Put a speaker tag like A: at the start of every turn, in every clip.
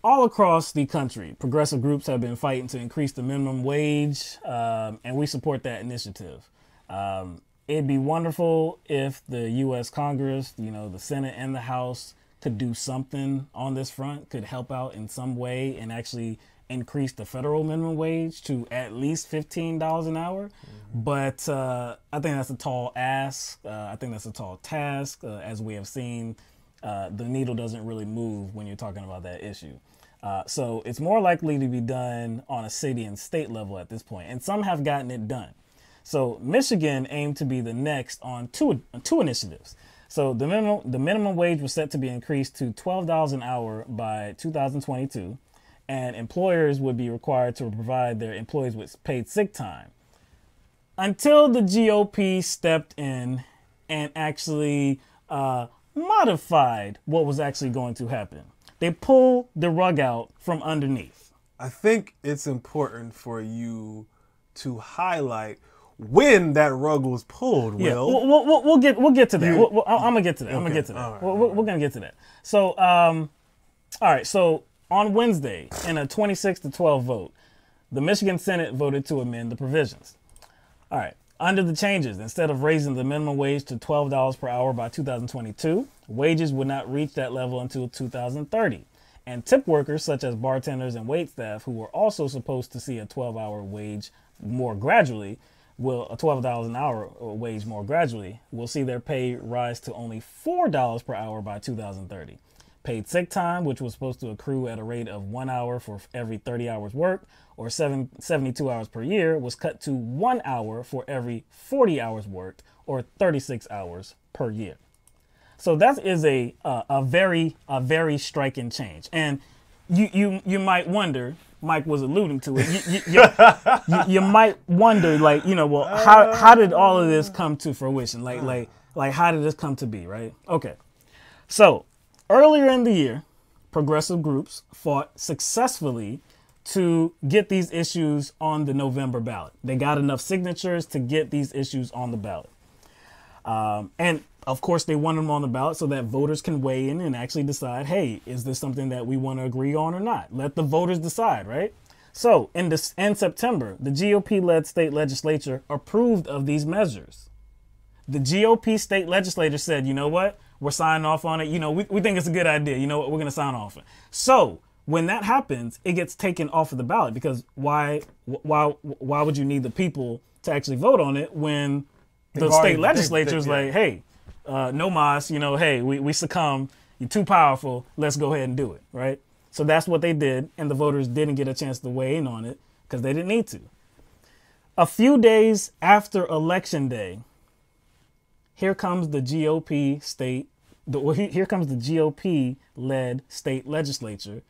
A: all across the country, progressive groups have been fighting to increase the minimum wage, and we support that initiative. It'd be wonderful if the U.S. Congress, the Senate and the House could do something on this front, could help out in some way and actually increase the federal minimum wage to at least $15 an hour. Mm-hmm. But I think that's a tall ask. I think that's a tall task. As we have seen, the needle doesn't really move when you're talking about that issue. So it's more likely to be done on a city and state level at this point. And some have gotten it done. So Michigan aimed to be the next on two initiatives. So the minimum wage was set to be increased to $12 an hour by 2022, and employers would be required to provide their employees with paid sick time. Until the GOP stepped in and actually modified what was actually going to happen. They pulled the rug out from underneath.
B: I think it's important for you to highlight when that rug was pulled, Will.
A: Yeah, we'll get to that. I'm gonna get to that. I'm gonna get to that. We're gonna get to that. So, all right. So on Wednesday, in a 26-12 vote, the Michigan Senate voted to amend the provisions. All right. Under the changes, instead of raising the minimum wage to $12 per hour by 2022, wages would not reach that level until 2030. And tip workers, such as bartenders and waitstaff, who were also supposed to see a 12-hour wage more gradually, a $12 an hour wage more gradually, will see their pay rise to only $4 per hour by 2030. Paid sick time, which was supposed to accrue at a rate of 1 hour for every 30 hours worked, or 72 hours per year, was cut to 1 hour for every 40 hours worked, or 36 hours per year. So that is a very striking change. And you might wonder, Mike was alluding to it. You might wonder, well, how did all of this come to fruition? Like how did this come to be, right? Okay. So earlier in the year, progressive groups fought successfully to get these issues on the November ballot. They got enough signatures to get these issues on the ballot. And of course, they want them on the ballot so that voters can weigh in and actually decide, hey, is this something that we want to agree on or not? Let the voters decide, right? So in September, the GOP-led state legislature approved of these measures. The GOP state legislature said, you know what? We're signing off on it. We think it's a good idea. You know what? We're going to sign off on it. So when that happens, it gets taken off of the ballot, because why would you need the people to actually vote on it when the state legislature is like, hey, no mas, hey, we succumb. You're too powerful. Let's go ahead and do it, right? So that's what they did, and the voters didn't get a chance to weigh in on it because they didn't need to. A few days after Election Day, here comes the GOP-led state legislature,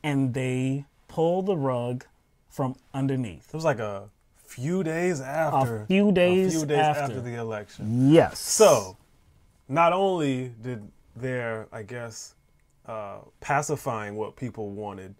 A: and they pull the rug from underneath.
B: It was like a few days after.
A: A few days
B: after the election.
A: Yes.
B: So, not only did their, pacifying what people wanted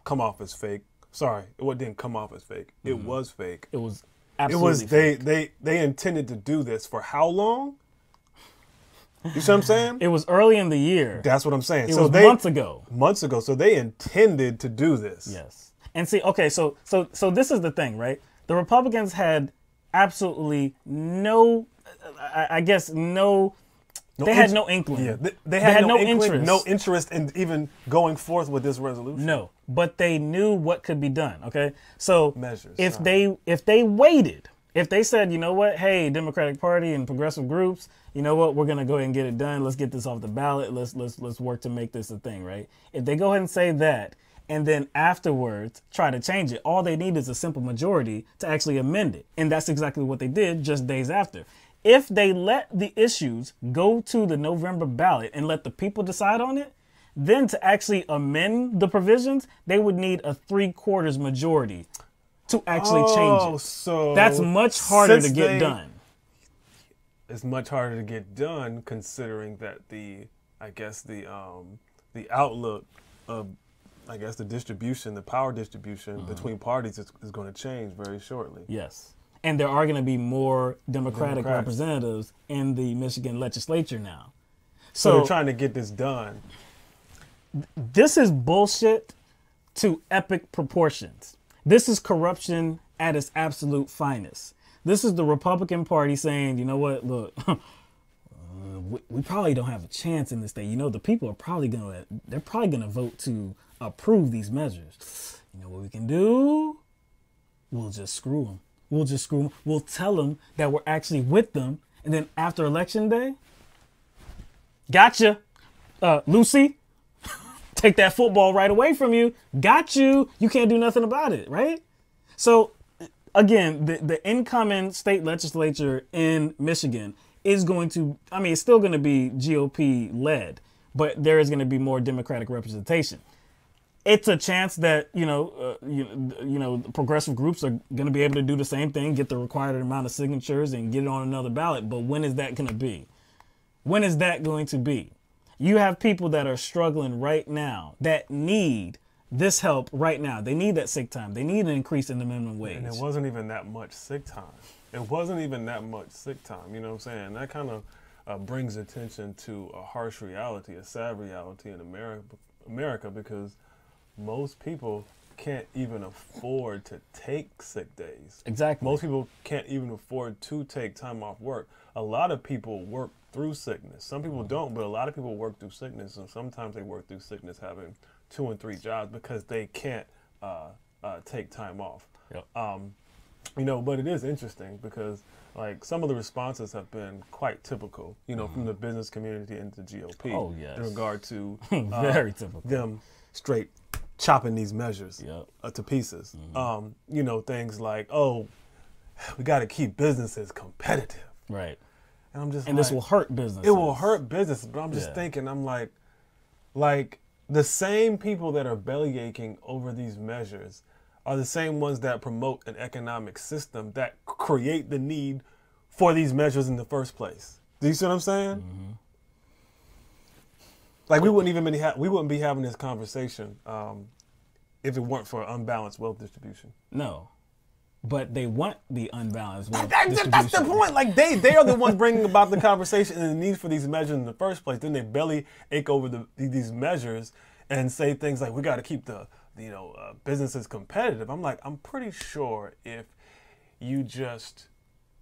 B: come off as fake. Sorry, it didn't come off as fake. It was fake.
A: It was absolutely fake.
B: They intended to do this for how long? You see what I'm saying?
A: It was early in the year.
B: That's what I'm saying.
A: It was months ago.
B: Months ago. So they intended to do this.
A: Yes. And see, okay, so this is the thing, right? The Republicans had absolutely no inkling.
B: Yeah, they had no
A: interest.
B: No interest in even going forth with this resolution.
A: No, but they knew what could be done. Okay, so
B: measures.
A: If they waited, if they said, you know what, hey, Democratic Party and progressive groups, you know what, we're gonna go ahead and get it done. Let's get this off the ballot. Let's work to make this a thing, right? If they go ahead and say that, and then afterwards try to change it, all they need is a simple majority to actually amend it, and that's exactly what they did just days after. If they let the issues go to the November ballot and let the people decide on it, then to actually amend the provisions, they would need a 3/4 majority to actually change it. So that's much harder to get done.
B: It's much harder to get done considering that the outlook of the distribution, the power distribution between parties is going to change very shortly.
A: Yes. And there are going to be more Democratic representatives in the Michigan legislature now.
B: So they're trying to get this done
A: this is bullshit to epic proportions. This is corruption at its absolute finest. This is the Republican Party saying, you know what, look, we probably don't have a chance in this state. You know, the people are probably they're probably gonna vote to approve these measures. You know what we can do? We'll just screw them. We'll just screw them. We'll tell them that we're actually with them. And then after election day, gotcha, Lucy, take that football right away from you. Got you. You can't do nothing about it, right? So again, the incoming state legislature in Michigan is going to, I mean, it's still going to be GOP-led, but there is going to be more Democratic representation. It's a chance that, progressive groups are going to be able to do the same thing, get the required amount of signatures and get it on another ballot. But when is that going to be? When is that going to be? You have people that are struggling right now that need this help right now. They need that sick time. They need an increase in the minimum wage.
B: And it wasn't even that much sick time. It wasn't even that much sick time. You know what I'm saying? That kind of brings attention to a harsh reality, a sad reality in America, because most people can't even afford to take sick days.
A: Exactly.
B: Most people can't even afford to take time off work. A lot of people work through sickness. Some people don't, but a lot of people work through sickness, and sometimes they work through sickness having 2 and 3 jobs because they can't take time off.
A: Yep.
B: But it is interesting because like some of the responses have been quite typical, from the business community and the GOP.
A: Oh, yes.
B: In regard to
A: very typical.
B: Them straight chopping these measures to pieces. Things like, oh, we got to keep businesses competitive.
A: Right.
B: And I'm just
A: and this will hurt businesses.
B: It will hurt business, but I'm just thinking, I'm like the same people that are belly aching over these measures are the same ones that promote an economic system that create the need for these measures in the first place. Do you see what I'm saying? Mm-hmm. Like we wouldn't be having this conversation if it weren't for unbalanced wealth distribution.
A: No, but they want the unbalanced wealth distribution.
B: That's the point. Like they are the ones bringing about the conversation and the need for these measures in the first place. Then they belly ache over these measures and say things like, we got to keep the businesses competitive. I'm pretty sure if you just,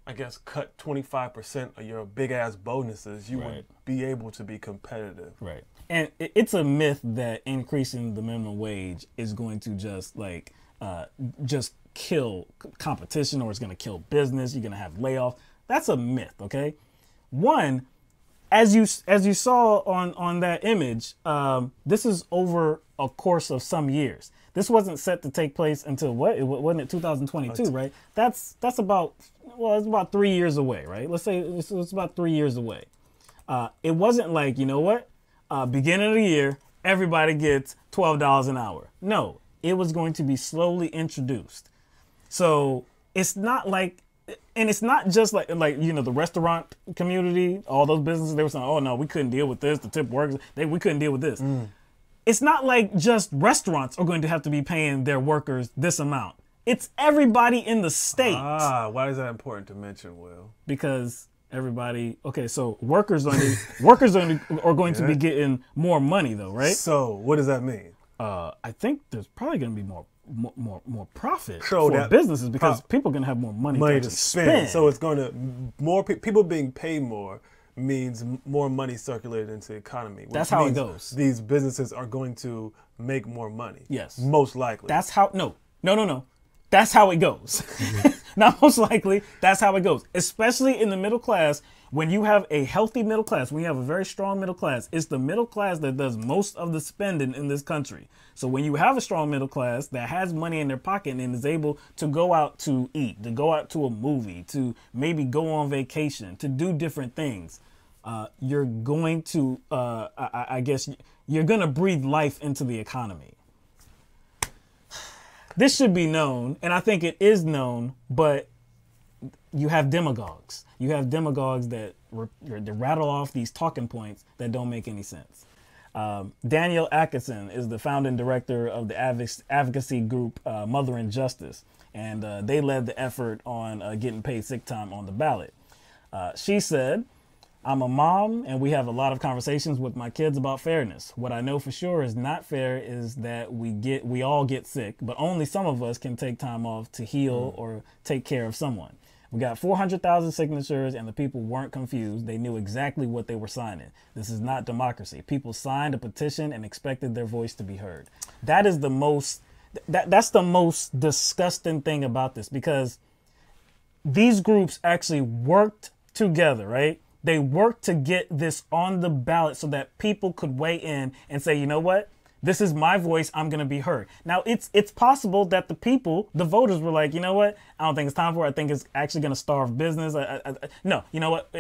B: I guess, cut 25% of your big ass bonuses, you would be able to be competitive.
A: Right. And it's a myth that increasing the minimum wage is going to just kill competition, or it's going to kill business. You're going to have layoffs. That's a myth. Okay. One, as you saw on that image, this is over a course of some years. This wasn't set to take place until wasn't it 2022, right? It's about 3 years away, right? Let's say it's about 3 years away. It wasn't like, beginning of the year, everybody gets $12 an hour. No, it was going to be slowly introduced. So it's not like, and it's not just like the restaurant community, all those businesses, they were saying, oh no, we couldn't deal with this. The tip workers, we couldn't deal with this. It's not like just restaurants are going to have to be paying their workers this amount. It's everybody in the state.
B: Why is that important to mention, Will?
A: Because everybody, so workers are going to be getting more money though, right?
B: So what does that mean?
A: I think there's probably going to be more profit for businesses because people are going to have more money to spend.
B: So it's going to more people being paid more means more money circulated into the economy.
A: That's how it goes.
B: These businesses are going to make more money.
A: Yes,
B: most likely.
A: That's how. No. That's how it goes. Not most likely. That's how it goes. Especially in the middle class. When you have a healthy middle class, when you have a very strong middle class, it's the middle class that does most of the spending in this country. So when you have a strong middle class that has money in their pocket and is able to go out to eat, to go out to a movie, to maybe go on vacation, to do different things, you're going to, I guess, you're going to breathe life into the economy. This should be known, and I think it is known, but you have demagogues. You have demagogues that rattle off these talking points that don't make any sense. Daniel Atkinson is the founding director of the advocacy group Mother and Justice, and they led the effort on getting paid sick time on the ballot. She said, I'm a mom, and we have a lot of conversations with my kids about fairness. What I know for sure is not fair is that we all get sick, but only some of us can take time off to heal or take care of someone. We got 400,000 signatures, and the people weren't confused. They knew exactly what they were signing. This is not democracy. People signed a petition and expected their voice to be heard. That is the most, that's the most disgusting thing about this, because these groups actually worked together, right? They worked to get this on the ballot so that people could weigh in and say, you know what? This is my voice. I'm going to be heard. Now, it's possible that the people, the voters, were like, you know what? I don't think it's time for it. I think it's actually going to starve business. No, you know what?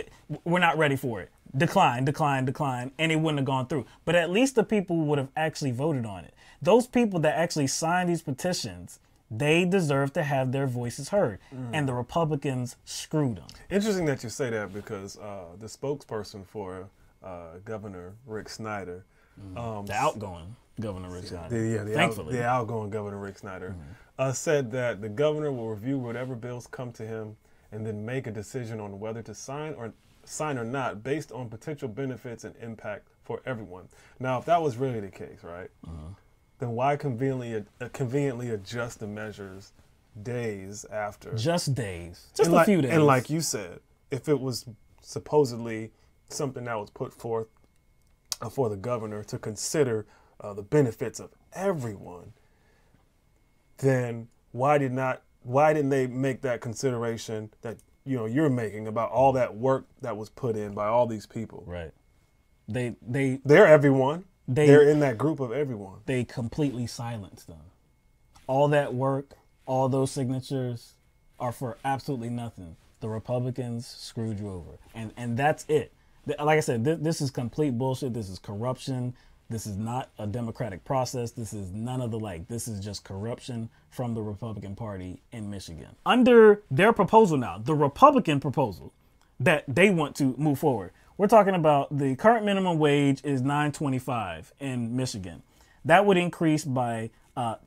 A: We're not ready for it. Decline. And it wouldn't have gone through. But at least the people would have actually voted on it. Those people that actually signed these petitions, they deserve to have their voices heard. And the Republicans screwed them.
B: Interesting that you say that, because the spokesperson for Governor Rick Snyder,
A: the outgoing Governor Rick Snyder,
B: the outgoing Governor Rick Snyder, said that the governor will review whatever bills come to him and then make a decision on whether to sign or not based on potential benefits and impact for everyone. Now, if that was really the case, right, then why conveniently adjust the measures days after?
A: Just days. Just a few days.
B: And like you said, if it was supposedly something that was put forth for the governor to consider the benefits of everyone, then why didn't they make that consideration that you're making about all that work that was put in by all these people?
A: Right.
B: They're everyone. They're in that group of everyone.
A: They completely silenced them. All that work, all those signatures are for absolutely nothing. The Republicans screwed you over. And that's it. Like I said, this is complete bullshit. This is corruption. This is not a democratic process. This is none of the like. This is just corruption from the Republican Party in Michigan. Under their proposal now, the Republican proposal that they want to move forward, we're talking about the current minimum wage is $9.25 in Michigan. That would increase by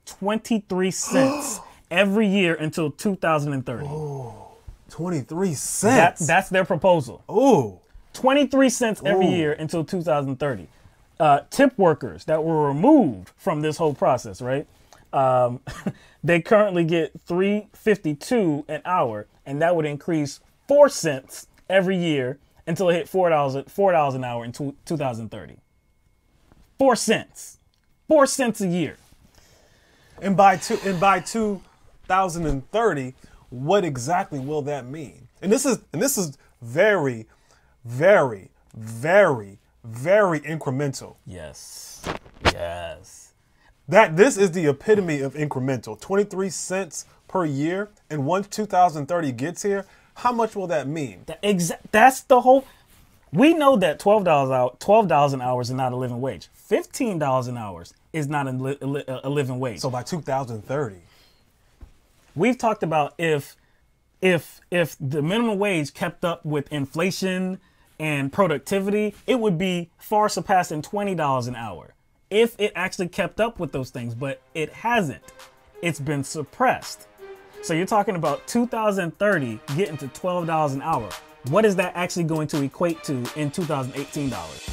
A: 23 cents every year until 2030.
B: Oh, 23 cents.
A: That's their proposal.
B: Oh.
A: 23 cents every year until 2030. Tip workers that were removed from this whole process, right? They currently get $3.52 an hour, and that would increase 4 cents every year until it hit $4 an hour in 2030. 4 cents. 4 cents a year.
B: And by 2030, what exactly will that mean? And this is very, very, very, very incremental.
A: Yes. Yes.
B: This is the epitome of incremental. 23 cents per year, and once 2030 gets here, how much will that mean?
A: That's the whole. We know that $12 an hour is not a living wage. $15 an hour is not a living wage.
B: So by 2030,
A: we've talked about if the minimum wage kept up with inflation and productivity, it would be far surpassing $20 an hour if it actually kept up with those things, but it hasn't. It's been suppressed. So you're talking about 2030 getting to $12 an hour. What is that actually going to equate to in 2018 dollars?